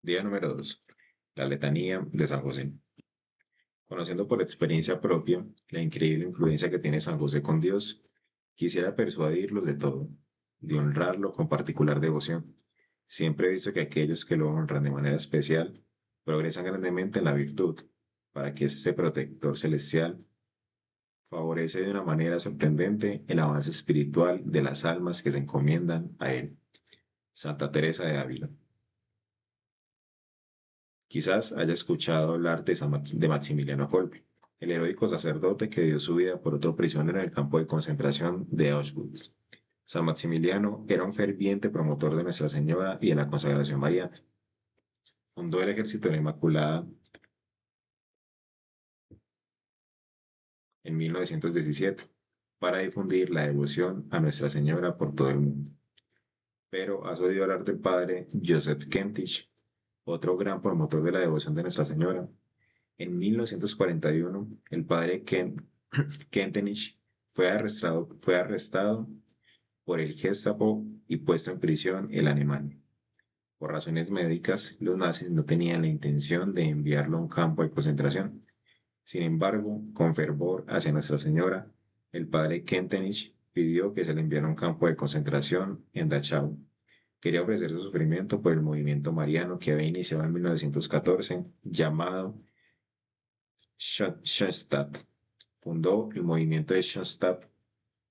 Día número 2. La letanía de San José. Conociendo por experiencia propia la increíble influencia que tiene San José con Dios, quisiera persuadirlos de todo, de honrarlo con particular devoción. Siempre he visto que aquellos que lo honran de manera especial progresan grandemente en la virtud, para que este protector celestial favorece de una manera sorprendente el avance espiritual de las almas que se encomiendan a él. Santa Teresa de Ávila. Quizás haya escuchado hablar de Maximiliano Kolbe, el heroico sacerdote que dio su vida por otro prisionero en el campo de concentración de Auschwitz. San Maximiliano era un ferviente promotor de Nuestra Señora y de la consagración mariana. Fundó el Ejército de la Inmaculada en 1917 para difundir la devoción a Nuestra Señora por todo el mundo. Pero has oído hablar del padre Joseph Kentich, otro gran promotor de la devoción de Nuestra Señora. En 1941, el padre Kentenich fue arrestado por el Gestapo y puesto en prisión en Alemania. Por razones médicas, los nazis no tenían la intención de enviarlo a un campo de concentración. Sin embargo, con fervor hacia Nuestra Señora, el padre Kentenich pidió que se le enviara a un campo de concentración en Dachau. Quería ofrecer su sufrimiento por el movimiento mariano que había iniciado en 1914, llamado Schoenstatt. Fundó el movimiento de Schoenstatt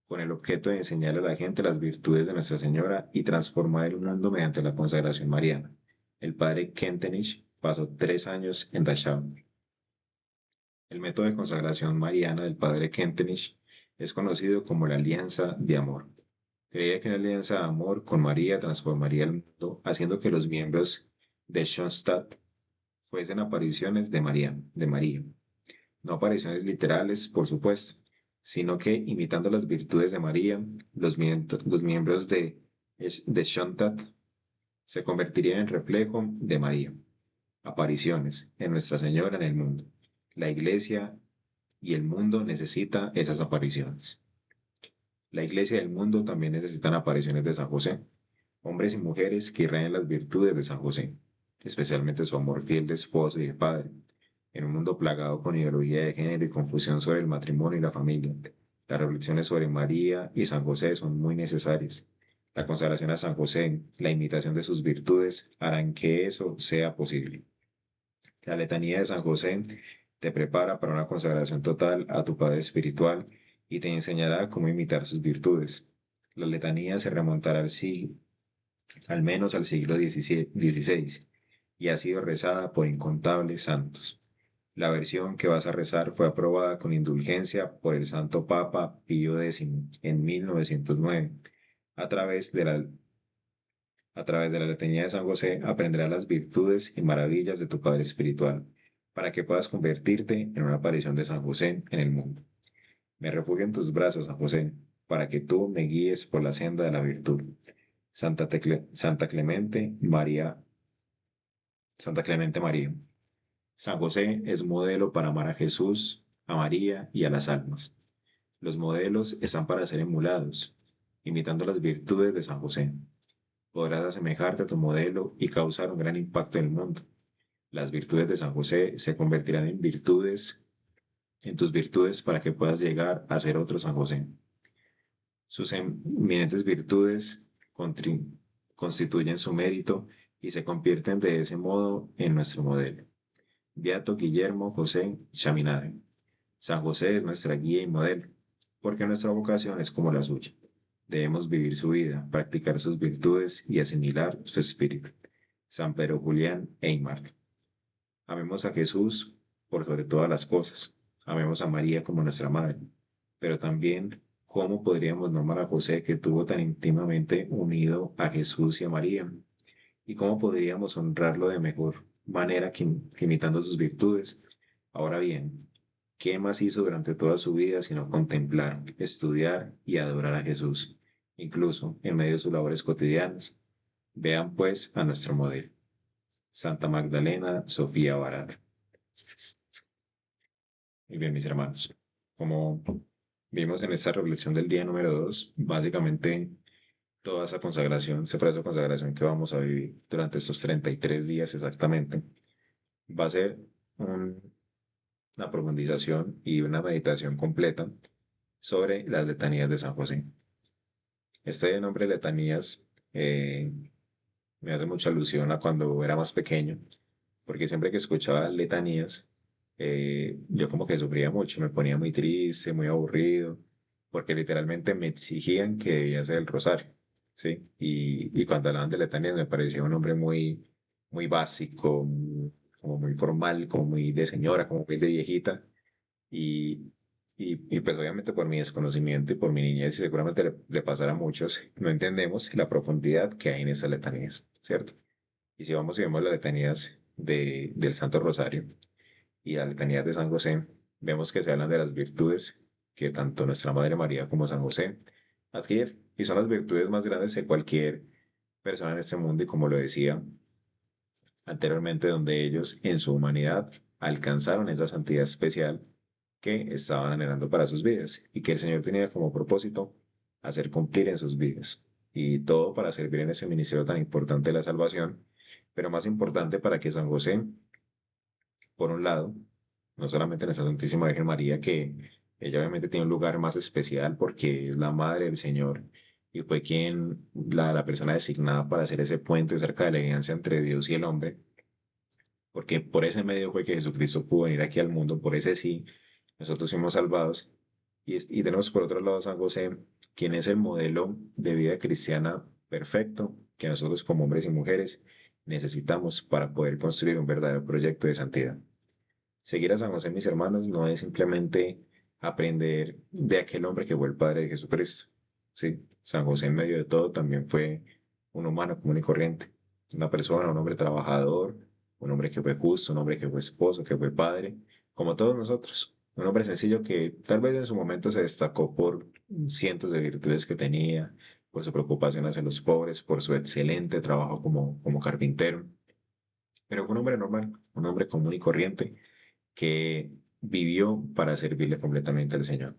con el objeto de enseñarle a la gente las virtudes de Nuestra Señora y transformar el mundo mediante la consagración mariana. El padre Kentenich pasó 3 años en Dachau. El método de consagración mariana del padre Kentenich es conocido como la alianza de amor. Creía que una alianza de amor con María transformaría el mundo, haciendo que los miembros de Schoenstatt fuesen apariciones de María. No apariciones literales, por supuesto, sino que, imitando las virtudes de María, los miembros de Schoenstatt se convertirían en reflejo de María. Apariciones en Nuestra Señora en el mundo. La Iglesia y el mundo necesitan esas apariciones. La Iglesia y el mundo también necesitan apariciones de San José, hombres y mujeres que irradian las virtudes de San José, especialmente su amor fiel de esposo y de padre, en un mundo plagado con ideología de género y confusión sobre el matrimonio y la familia. Las reflexiones sobre María y San José son muy necesarias. La consagración a San José, la imitación de sus virtudes, harán que eso sea posible. La letanía de San José te prepara para una consagración total a tu Padre espiritual y te enseñará cómo imitar sus virtudes. La letanía se remontará al menos al siglo XVI, y ha sido rezada por incontables santos. La versión que vas a rezar fue aprobada con indulgencia por el Santo Papa Pío X en 1909. A través de la, a través de la letanía de San José aprenderás las virtudes y maravillas de tu Padre espiritual, para que puedas convertirte en una aparición de San José en el mundo. Me refugio en tus brazos, San José, para que tú me guíes por la senda de la virtud. Santa Clemente María, Santa Clemente María. San José es modelo para amar a Jesús, a María y a las almas. Los modelos están para ser emulados, imitando las virtudes de San José. Podrás asemejarte a tu modelo y causar un gran impacto en el mundo. Las virtudes de San José se convertirán en tus virtudes para que puedas llegar a ser otro San José. Sus eminentes virtudes constituyen su mérito y se convierten de ese modo en nuestro modelo. Beato Guillermo José Chaminade. San José es nuestra guía y modelo, porque nuestra vocación es como la suya. Debemos vivir su vida, practicar sus virtudes y asimilar su espíritu. San Pedro Julián Eymar. Amemos a Jesús por sobre todas las cosas. Amemos a María como nuestra madre. Pero también, ¿cómo podríamos no amar a José, que estuvo tan íntimamente unido a Jesús y a María? ¿Y cómo podríamos honrarlo de mejor manera que imitando sus virtudes? Ahora bien, ¿qué más hizo durante toda su vida sino contemplar, estudiar y adorar a Jesús, incluso en medio de sus labores cotidianas? Vean pues a nuestro modelo. Santa Magdalena Sofía Barat. Muy bien, mis hermanos. Como vimos en esta reflexión del día número 2, básicamente toda esa consagración, ese proceso de consagración que vamos a vivir durante estos 33 días exactamente, va a ser una profundización y una meditación completa sobre las letanías de San José. Este nombre letanías me hace mucha alusión a cuando era más pequeño, porque siempre que escuchaba letanías, yo como que sufría mucho, me ponía muy triste, muy aburrido, porque literalmente me exigían que debía hacer el rosario, ¿sí? Y cuando hablaban de letanías me parecía un nombre muy, muy básico, como muy formal, como muy de señora, como muy de viejita, y, y pues obviamente por mi desconocimiento y por mi niñez, y seguramente le pasará a muchos, no entendemos la profundidad que hay en estas letanías, ¿cierto? Y si vamos y vemos las letanías del Santo Rosario y las letanías de San José, vemos que se hablan de las virtudes que tanto nuestra Madre María como San José adquieren. Y son las virtudes más grandes de cualquier persona en este mundo. Y como lo decía anteriormente, donde ellos en su humanidad alcanzaron esa santidad especial que estaban anhelando para sus vidas y que el Señor tenía como propósito hacer cumplir en sus vidas. Y todo para servir en ese ministerio tan importante de la salvación, pero más importante para que San José, por un lado, no solamente en esa Santísima Virgen María, que ella obviamente tiene un lugar más especial porque es la madre del Señor y fue quien, la persona designada para hacer ese puente cerca de la alianza entre Dios y el hombre, porque por ese medio fue que Jesucristo pudo venir aquí al mundo, por ese sí, nosotros fuimos salvados. Y tenemos por otro lado a San José, quien es el modelo de vida cristiana perfecto que nosotros como hombres y mujeres necesitamos para poder construir un verdadero proyecto de santidad. Seguir a San José, mis hermanos, no es simplemente aprender de aquel hombre que fue el Padre de Jesucristo. Sí, San José en medio de todo también fue un humano común y corriente, una persona, un hombre trabajador, un hombre que fue justo, un hombre que fue esposo, que fue padre, como todos nosotros. Un hombre sencillo que tal vez en su momento se destacó por cientos de virtudes que tenía, por su preocupación hacia los pobres, por su excelente trabajo como carpintero, pero fue un hombre normal, un hombre común y corriente que vivió para servirle completamente al Señor,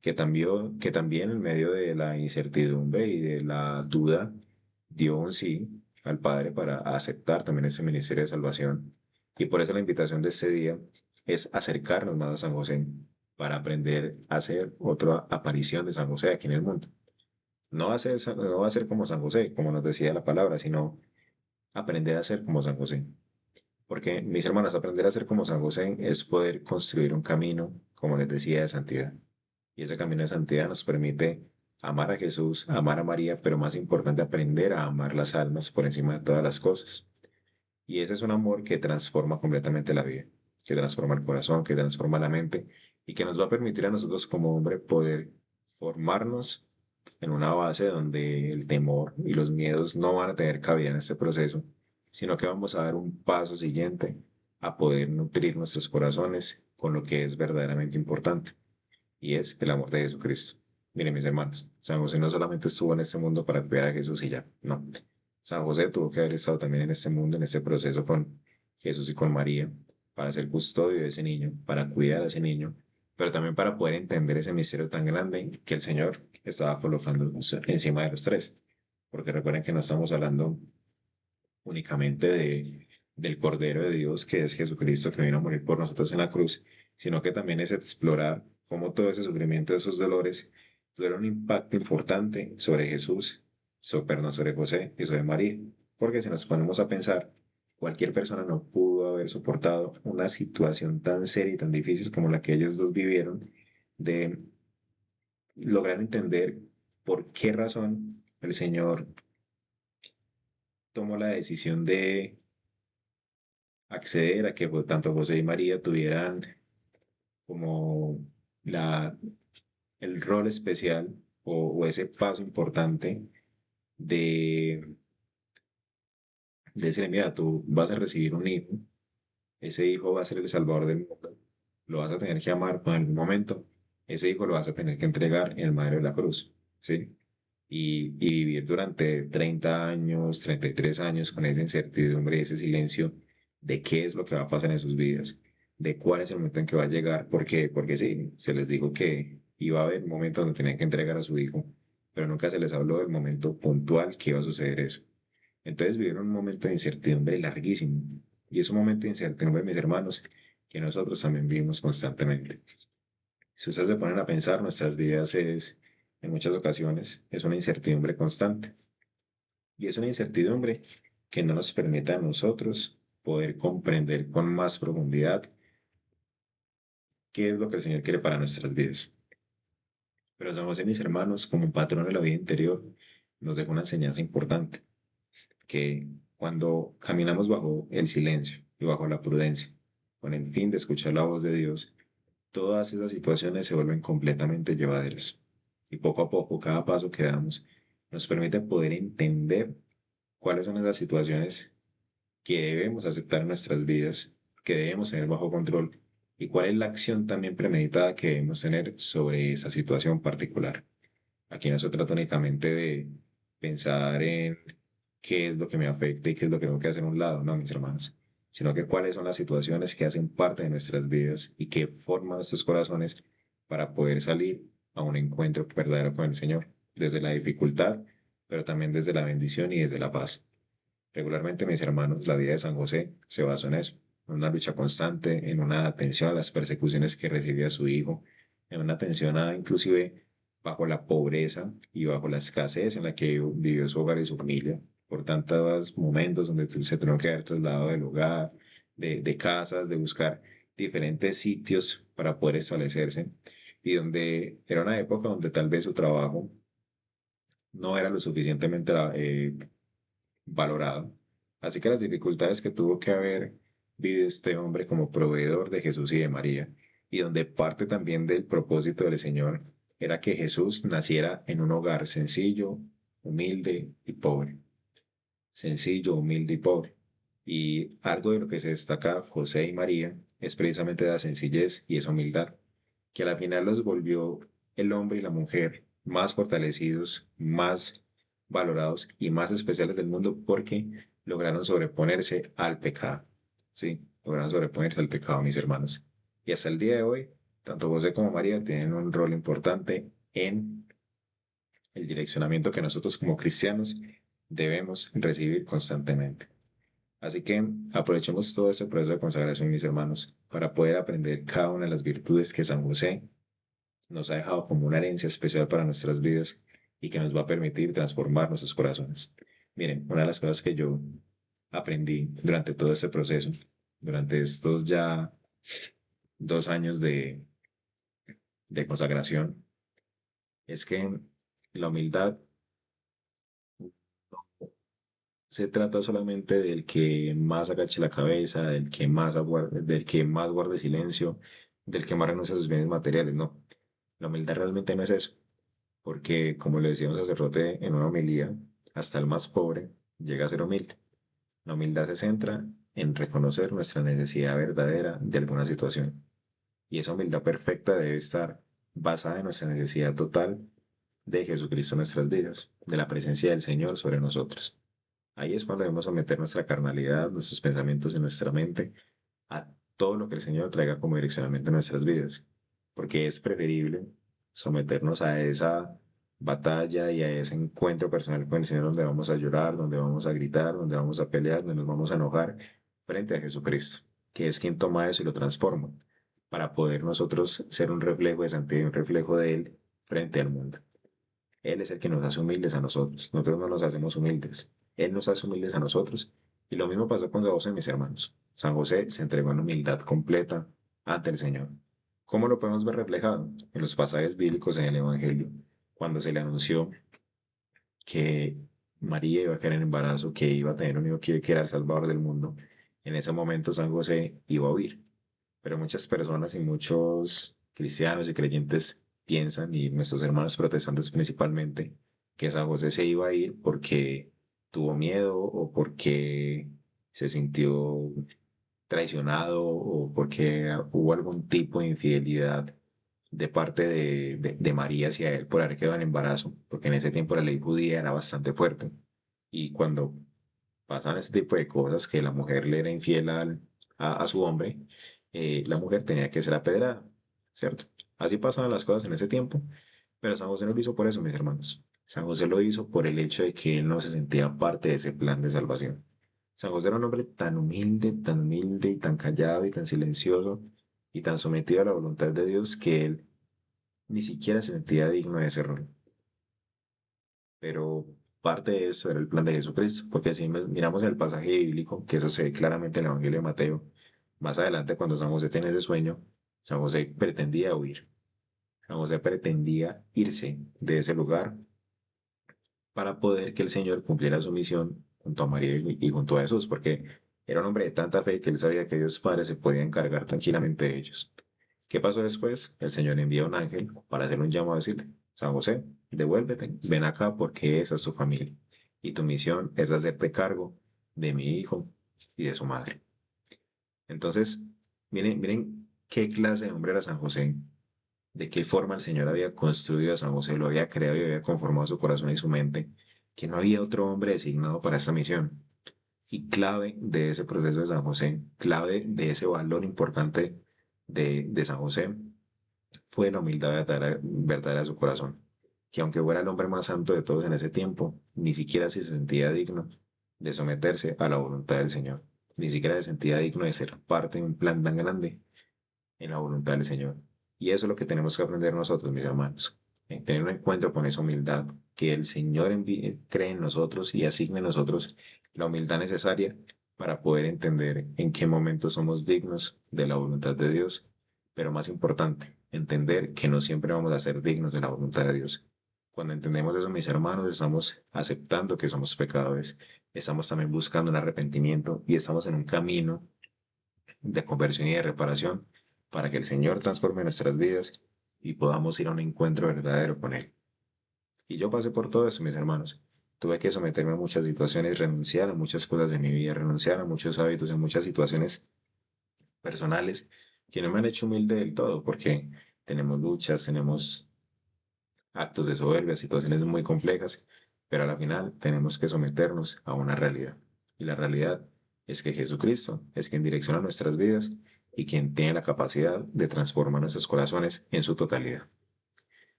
que también en medio de la incertidumbre y de la duda dio un sí al Padre para aceptar también ese ministerio de salvación. Y por eso la invitación de este día es acercarnos más a San José para aprender a hacer otra aparición de San José aquí en el mundo. No va a ser como San José, como nos decía la palabra, sino aprender a ser como San José. Porque, mis hermanos, aprender a ser como San José es poder construir un camino, como les decía, de santidad. Y ese camino de santidad nos permite amar a Jesús, amar a María, pero más importante, aprender a amar las almas por encima de todas las cosas. Y ese es un amor que transforma completamente la vida, que transforma el corazón, que transforma la mente y que nos va a permitir a nosotros como hombre poder formarnos en una base donde el temor y los miedos no van a tener cabida en este proceso, sino que vamos a dar un paso siguiente a poder nutrir nuestros corazones con lo que es verdaderamente importante, y es el amor de Jesucristo. Miren, mis hermanos, San José no solamente estuvo en este mundo para cuidar a Jesús y ya, no. San José tuvo que haber estado también en este mundo, en este proceso con Jesús y con María, para ser custodio de ese niño, para cuidar a ese niño, pero también para poder entender ese misterio tan grande que el Señor estaba colocando encima de los tres. Porque recuerden que no estamos hablando únicamente del Cordero de Dios, que es Jesucristo, que vino a morir por nosotros en la cruz, sino que también es explorar cómo todo ese sufrimiento, esos dolores, tuvieron un impacto importante sobre Jesús, perdón, sobre José y sobre María. Porque si nos ponemos a pensar, cualquier persona no pudo haber soportado una situación tan seria y tan difícil como la que ellos dos vivieron, de lograr entender por qué razón el Señor tomó la decisión de acceder a que tanto José y María tuvieran como la, el rol especial o ese paso importante de, de decir, mira, tú vas a recibir un hijo, ese hijo va a ser el salvador del mundo, lo vas a tener que amar en algún momento, ese hijo lo vas a tener que entregar en el madero de la cruz, ¿sí? Y vivir durante 30 años, 33 años con esa incertidumbre y ese silencio de qué es lo que va a pasar en sus vidas, de cuál es el momento en que va a llegar, porque sí, se les dijo que iba a haber un momento donde tenían que entregar a su hijo, pero nunca se les habló del momento puntual que iba a suceder eso. Entonces vivieron un momento de incertidumbre larguísimo. Y es un momento de incertidumbre, mis hermanos, que nosotros también vivimos constantemente. Si ustedes se ponen a pensar, nuestras vidas en muchas ocasiones, es una incertidumbre constante. Y es una incertidumbre que no nos permite a nosotros poder comprender con más profundidad qué es lo que el Señor quiere para nuestras vidas. Pero San José, mis hermanos, como un patrón de la vida interior, nos deja una enseñanza importante, que cuando caminamos bajo el silencio y bajo la prudencia, con el fin de escuchar la voz de Dios, todas esas situaciones se vuelven completamente llevaderas. Y poco a poco, cada paso que damos nos permite poder entender cuáles son esas situaciones que debemos aceptar en nuestras vidas, que debemos tener bajo control y cuál es la acción también premeditada que debemos tener sobre esa situación particular. Aquí no se trata únicamente de pensar en qué es lo que me afecta y qué es lo que tengo que hacer a un lado, no, mis hermanos, sino que cuáles son las situaciones que hacen parte de nuestras vidas y que forman nuestros corazones para poder salir a un encuentro verdadero con el Señor, desde la dificultad, pero también desde la bendición y desde la paz. Regularmente, mis hermanos, la vida de San José se basó en eso, en una lucha constante, en una atención a las persecuciones que recibía su hijo, en una atención a inclusive bajo la pobreza y bajo la escasez en la que vivió su hogar y su familia, por tantos momentos donde se tuvo que haber trasladado del hogar, de casas, de buscar diferentes sitios para poder establecerse, y donde era una época donde tal vez su trabajo no era lo suficientemente valorado. Así que las dificultades que tuvo que haber vivido este hombre como proveedor de Jesús y de María, y donde parte también del propósito del Señor era que Jesús naciera en un hogar sencillo, humilde y pobre. Sencillo, humilde y pobre. Y algo de lo que se destaca José y María es precisamente la sencillez y esa humildad, que a la final los volvió el hombre y la mujer más fortalecidos, más valorados y más especiales del mundo porque lograron sobreponerse al pecado. Sí, lograron sobreponerse al pecado, mis hermanos. Y hasta el día de hoy, tanto José como María tienen un rol importante en el direccionamiento que nosotros como cristianos debemos recibir constantemente. Así que aprovechemos todo este proceso de consagración, mis hermanos, para poder aprender cada una de las virtudes que San José nos ha dejado como una herencia especial para nuestras vidas y que nos va a permitir transformar nuestros corazones. Miren, una de las cosas que yo aprendí durante todo este proceso, durante estos ya 2 años de consagración, es que la humildad se trata solamente del que más agache la cabeza, del que más guarde silencio, del que más renuncia a sus bienes materiales. No, la humildad realmente no es eso, porque como le decía un sacerdote en una homilía, hasta el más pobre llega a ser humilde. La humildad se centra en reconocer nuestra necesidad verdadera de alguna situación. Y esa humildad perfecta debe estar basada en nuestra necesidad total de Jesucristo en nuestras vidas, de la presencia del Señor sobre nosotros. Ahí es cuando debemos someter nuestra carnalidad, nuestros pensamientos y nuestra mente a todo lo que el Señor traiga como direccionamiento en nuestras vidas. Porque es preferible someternos a esa batalla y a ese encuentro personal con el Señor donde vamos a llorar, donde vamos a gritar, donde vamos a pelear, donde nos vamos a enojar frente a Jesucristo, que es quien toma eso y lo transforma para poder nosotros ser un reflejo de santidad, un reflejo de Él frente al mundo. Él es el que nos hace humildes a nosotros. Nosotros no nos hacemos humildes. Él nos hace humildes a nosotros. Y lo mismo pasó con San José, mis hermanos. San José se entregó en humildad completa ante el Señor. ¿Cómo lo podemos ver reflejado? En los pasajes bíblicos en el Evangelio, cuando se le anunció que María iba a quedar en embarazo, que iba a tener un hijo que era el Salvador del mundo. En ese momento San José iba a huir. Pero muchas personas y muchos cristianos y creyentes piensan, y nuestros hermanos protestantes principalmente, que San José se iba a ir porque tuvo miedo o porque se sintió traicionado o porque hubo algún tipo de infidelidad de parte de María hacia él por haber quedado en embarazo, porque en ese tiempo la ley judía era bastante fuerte. Y cuando pasaban ese tipo de cosas, que la mujer le era infiel a su hombre, la mujer tenía que ser apedreada, ¿cierto? Así pasaban las cosas en ese tiempo, pero San José no lo hizo por eso, mis hermanos. San José lo hizo por el hecho de que él no se sentía parte de ese plan de salvación. San José era un hombre tan humilde y tan callado y tan silencioso y tan sometido a la voluntad de Dios que él ni siquiera se sentía digno de ese rol. Pero parte de eso era el plan de Jesucristo, porque si miramos el pasaje bíblico, que eso se ve claramente en el Evangelio de Mateo, más adelante cuando San José tiene ese sueño, San José pretendía huir, San José pretendía irse de ese lugar para poder que el Señor cumpliera su misión junto a María y junto a Jesús, porque era un hombre de tanta fe que él sabía que Dios Padre se podía encargar tranquilamente de ellos. ¿Qué pasó después? El Señor envía un ángel para hacerle un llamado a decirle, San José, devuélvete, ven acá porque esa es tu familia. Y tu misión es hacerte cargo de mi hijo y de su madre. Entonces, miren qué clase de hombre era San José, de qué forma el Señor había construido a San José, lo había creado y había conformado su corazón y su mente, que no había otro hombre designado para esta misión. Y clave de ese proceso de San José, clave de ese valor importante de San José, fue la humildad verdadera de su corazón, que aunque fuera el hombre más santo de todos en ese tiempo, ni siquiera se sentía digno de someterse a la voluntad del Señor, ni siquiera se sentía digno de ser parte de un plan tan grande en la voluntad del Señor. Y eso es lo que tenemos que aprender nosotros, mis hermanos, en tener un encuentro con esa humildad, que el Señor cree en nosotros y asigne en nosotros la humildad necesaria para poder entender en qué momento somos dignos de la voluntad de Dios, pero más importante, entender que no siempre vamos a ser dignos de la voluntad de Dios. Cuando entendemos eso, mis hermanos, estamos aceptando que somos pecadores, estamos también buscando un arrepentimiento y estamos en un camino de conversión y de reparación para que el Señor transforme nuestras vidas y podamos ir a un encuentro verdadero con Él. Y yo pasé por todo eso, mis hermanos. Tuve que someterme a muchas situaciones, renunciar a muchas cosas de mi vida, renunciar a muchos hábitos, a muchas situaciones personales que no me han hecho humilde del todo, porque tenemos luchas, tenemos actos de soberbia, situaciones muy complejas, pero a la final tenemos que someternos a una realidad. Y la realidad es que Jesucristo es quien direcciona nuestras vidas y quien tiene la capacidad de transformar nuestros corazones en su totalidad.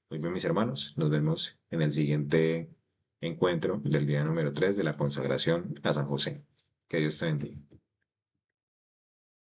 Muy bien, mis hermanos, nos vemos en el siguiente encuentro del día número 3 de la consagración a San José. Que Dios te bendiga.